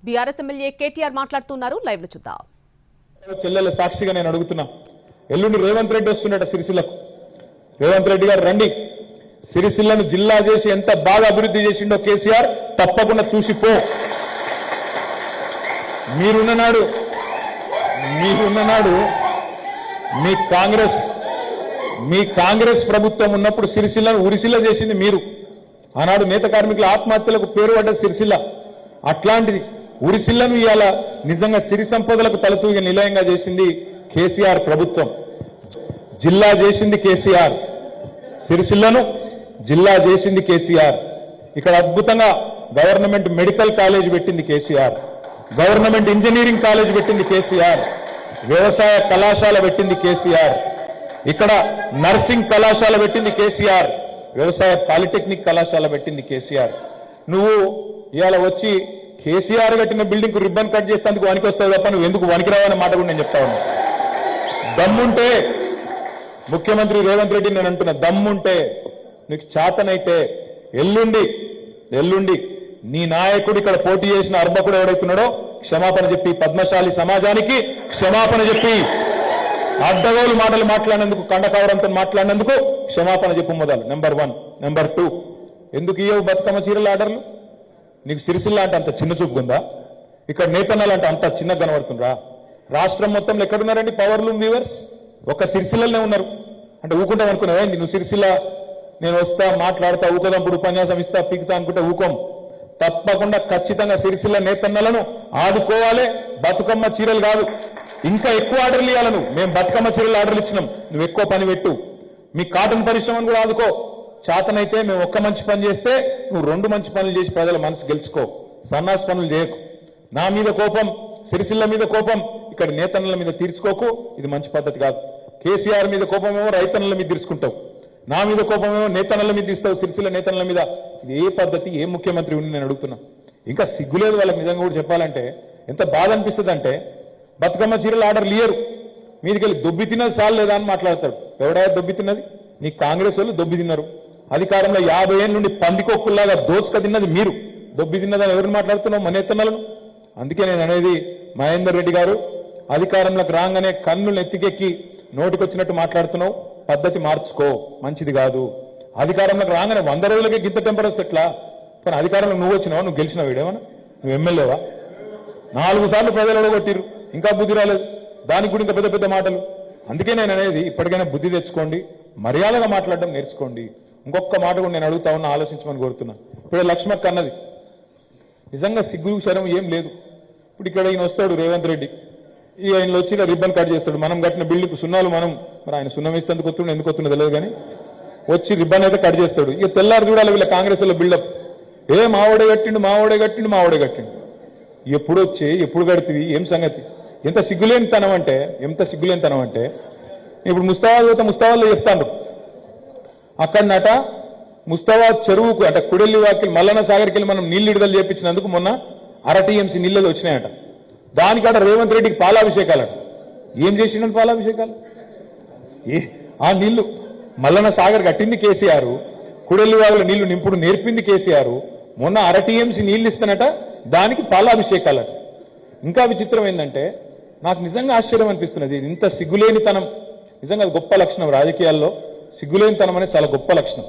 BRS MLA KTR మాట్లాడుతున్నారు. Live లో చూద్దాం. చెల్లెల సాక్షిగా నేను అడుగుతున్నా, ఎల్లుండి రేవంత్ రెడ్డి వస్తున్నట సిరిసిల్లకు. రేవంత్ రెడ్డి గారు రండి, సిరిసిల్లను జిల్లా చేసి ఎంత బాగా అభివృద్ధి చేసిండో కేసీఆర్ తప్పకుండా చూసిపో. మీరున్ననాడు మీ కాంగ్రెస్ ప్రభుత్వం ఉన్నప్పుడు సిరిసిల్లను ఉరిసిల్ల చేసింది మీరు. ఆనాడు నేత కార్మికుల ఆత్మహత్యలకు పేరు పడ్డ సిరిసిల్ల. అట్లాంటిది ఉరిసిల్లను ఇవాళ నిజంగా సిరి సంపదలకు తలతూగే నిలయంగా చేసింది కేసీఆర్ ప్రభుత్వం. జిల్లా చేసింది కేసీఆర్, సిరిసిల్లను జిల్లా చేసింది కేసీఆర్. ఇక్కడ అద్భుతంగా గవర్నమెంట్ మెడికల్ కాలేజ్ పెట్టింది కేసీఆర్, గవర్నమెంట్ ఇంజనీరింగ్ కాలేజ్ పెట్టింది కేసీఆర్, వ్యవసాయ కళాశాల పెట్టింది కేసీఆర్, ఇక్కడ నర్సింగ్ కళాశాల పెట్టింది కేసీఆర్, వ్యవసాయ పాలిటెక్నిక్ కళాశాల పెట్టింది కేసీఆర్. నువ్వు ఇవాళ వచ్చి కేసీఆర్ కట్టిన బిల్డింగ్ కు రిబ్బన్ కట్ చేసేందుకు వనికి వస్తావు తప్ప నువ్వు ఎందుకు వనికిరావనే మాట కూడా నేను చెప్తా ఉన్నా. దమ్ముంటే ముఖ్యమంత్రి రేవంత్ రెడ్డి నేను అంటున్నా, దమ్ముంటే నీకు చేతనైతే ఎల్లుండి నీ నాయకుడు ఇక్కడ పోటీ చేసిన అర్భకుడు ఎవడైతున్నాడో క్షమాపణ చెప్పి, పద్మశాలి సమాజానికి క్షమాపణ చెప్పి, అడ్డగోలు మాటలు మాట్లాడినందుకు, కండకావరంతో మాట్లాడినందుకు క్షమాపణ చెప్పు మొదలు. నెంబర్ 1. నెంబర్ 2, ఎందుకు ఇయ్యవు బతుకమ్మ చీరల ఆర్డర్లు? నీకు సిరిసిల్ల అంటే అంత చిన్న చూపుకుందా? ఇక్కడ నేతన్నలు అంటే అంత చిన్నగా కనబడుతుండ్రా? రాష్ట్రం మొత్తంలో ఎక్కడున్నారండి పవర్ లూమ్ వీవర్స్? ఒక్క సిరిసిల్లనే ఉన్నారు. అంటే ఊకుంటాం అనుకున్నావా? నువ్వు సిరిసిల్ల నేను వస్తా మాట్లాడతా ఊకదంపుడు ఉపన్యాసం ఇస్తా పీకుతా అనుకుంటే ఊకోం. తప్పకుండా ఖచ్చితంగా సిరిసిల్ల నేతన్నలను ఆదుకోవాలి. బతుకమ్మ చీరలు కాదు, ఇంకా ఎక్కువ ఆర్డర్లు ఇవ్వాలి. నువ్వు మేము బతుకమ్మ చీరలు ఆర్డర్లు ఇచ్చినాం, నువ్వు ఎక్కువ పని పెట్టు. మీ కాటన్ పరిశ్రమను కూడా ఆదుకో. చేతనైతే మేము ఒక్క మంచి పని చేస్తే నువ్వు 2 మంచి పనులు చేసి ప్రజల మనసు గెలుచుకో. సన్నాసి పనులు చేయకు. నా మీద కోపం, సిరిసిల్ల మీద కోపం ఇక్కడ నేతన్నల మీద తీర్చుకోకు. ఇది మంచి పద్ధతి కాదు. కేసీఆర్ మీద కోపమేమో రైతన్నల మీద తీర్చుకుంటావు, నా మీద కోపమేమో నేతన్నల మీద తీస్తావు, సిరిసిల్ల నేతన్నల మీద. ఇది ఏ పద్ధతి? ఏ ముఖ్యమంత్రి ఉండి నేను అడుగుతున్నా. ఇంకా సిగ్గులేదు వాళ్ళకి నిజంగా కూడా చెప్పాలంటే. ఎంత బాధ అనిపిస్తుంది అంటే, బతుకమ్మ చీరలు ఆర్డర్లు ఇయ్యరు, మీదికెళ్ళి దొబ్బి తిన్నది సాల్ లేదా అని మాట్లాడతాడు. ఎవడా దొబ్బి తిన్నది? నీ కాంగ్రెస్ వాళ్ళు దొబ్బి తిన్నారు. అధికారంలో 50 ఏళ్ళ నుండి పందికొక్కుల్లాగా దోచుక తిన్నది మీరు. దొబ్బి తిన్నదని ఎవరిని మాట్లాడుతున్నావు? మన నేతన్నలను. అందుకే నేను అనేది, మహేందర్ రెడ్డి గారు అధికారంలోకి రాగానే కన్నులు ఎత్తికెక్కి నోటికొచ్చినట్టు మాట్లాడుతున్నావు. పద్ధతి మార్చుకో, మంచిది కాదు. అధికారంలోకి రాగానే 100 రోజులకే గింత టెంపర్ వస్తే ఎట్లా? కానీ అధికారంలో నువ్వు వచ్చినావా? నువ్వు గెలిచినావు వీడేమన్నా? నువ్వు ఎమ్మెల్యేవా? 4 సార్లు ప్రజలు ఓడగొట్టిరు, ఇంకా బుద్ధి రాలేదు. దానికి కూడా ఇంకా పెద్ద పెద్ద మాటలు. అందుకే నేను అనేది, ఇప్పటికైనా బుద్ధి తెచ్చుకోండి, మర్యాదగా మాట్లాడడం నేర్చుకోండి. ఇంకొక మాట కూడా నేను అడుగుతా ఉన్నా, ఆలోచించమని కోరుతున్నా. ఇప్పుడు లక్ష్మక్క అన్నది నిజంగా సిగ్గు శరం ఏం లేదు. ఇప్పుడు ఇక్కడ ఈయన వస్తాడు రేవంత్ రెడ్డి, ఈ ఆయనలో వచ్చి రిబ్బన్ కట్ చేస్తాడు. మనం కట్టిన బిల్డింగ్ సున్నాలు మనం, మరి ఆయన సున్నం ఇస్తేందుకు వస్తుండే ఎందుకు వస్తుందో తెలియదు, కానీ వచ్చి రిబ్బన్ అయితే కట్ చేస్తాడు. ఇక తెల్లారు చూడాలి వీళ్ళ కాంగ్రెస్ లో బిల్డప్. మావోడే కట్టిండు. ఎప్పుడు వచ్చి ఎప్పుడు కడితివి? ఏం సంగతి? ఎంత సిగ్గులేని తనం అంటే ఇప్పుడు ముస్తాబాద్లో చెప్తాను. అక్కడనట ముస్తాబాద్ చెరువుకు అంటే కుడెల్లి వాకి మల్లన్న సాగర్కి వెళ్ళి మనం నీళ్లు విడుదల చేయించినందుకు మొన్న 1/2 TMC నీళ్ళు వచ్చినాయట. దానికాడ రేవంత్ రెడ్డికి పాలాభిషేకాలట. ఏం చేసిండని పాలాభిషేకాలు? ఆ నీళ్లు మల్లన్న సాగర్ కట్టింది కేసీఆర్, కుడెల్లి వాగుల నీళ్లు నింపుడు నేర్పింది కేసీఆర్. మొన్న 1/2 TMC నీళ్లు ఇస్తానట, దానికి పాలాభిషేకాలట. ఇంకా విచిత్రం ఏంటంటే, నాకు నిజంగా ఆశ్చర్యం అనిపిస్తున్నది. ఇంత సిగ్గులేనితనం నిజంగా గొప్ప లక్షణం. రాజకీయాల్లో సిగ్గులేనితనం అనేది చాలా గొప్ప లక్షణం.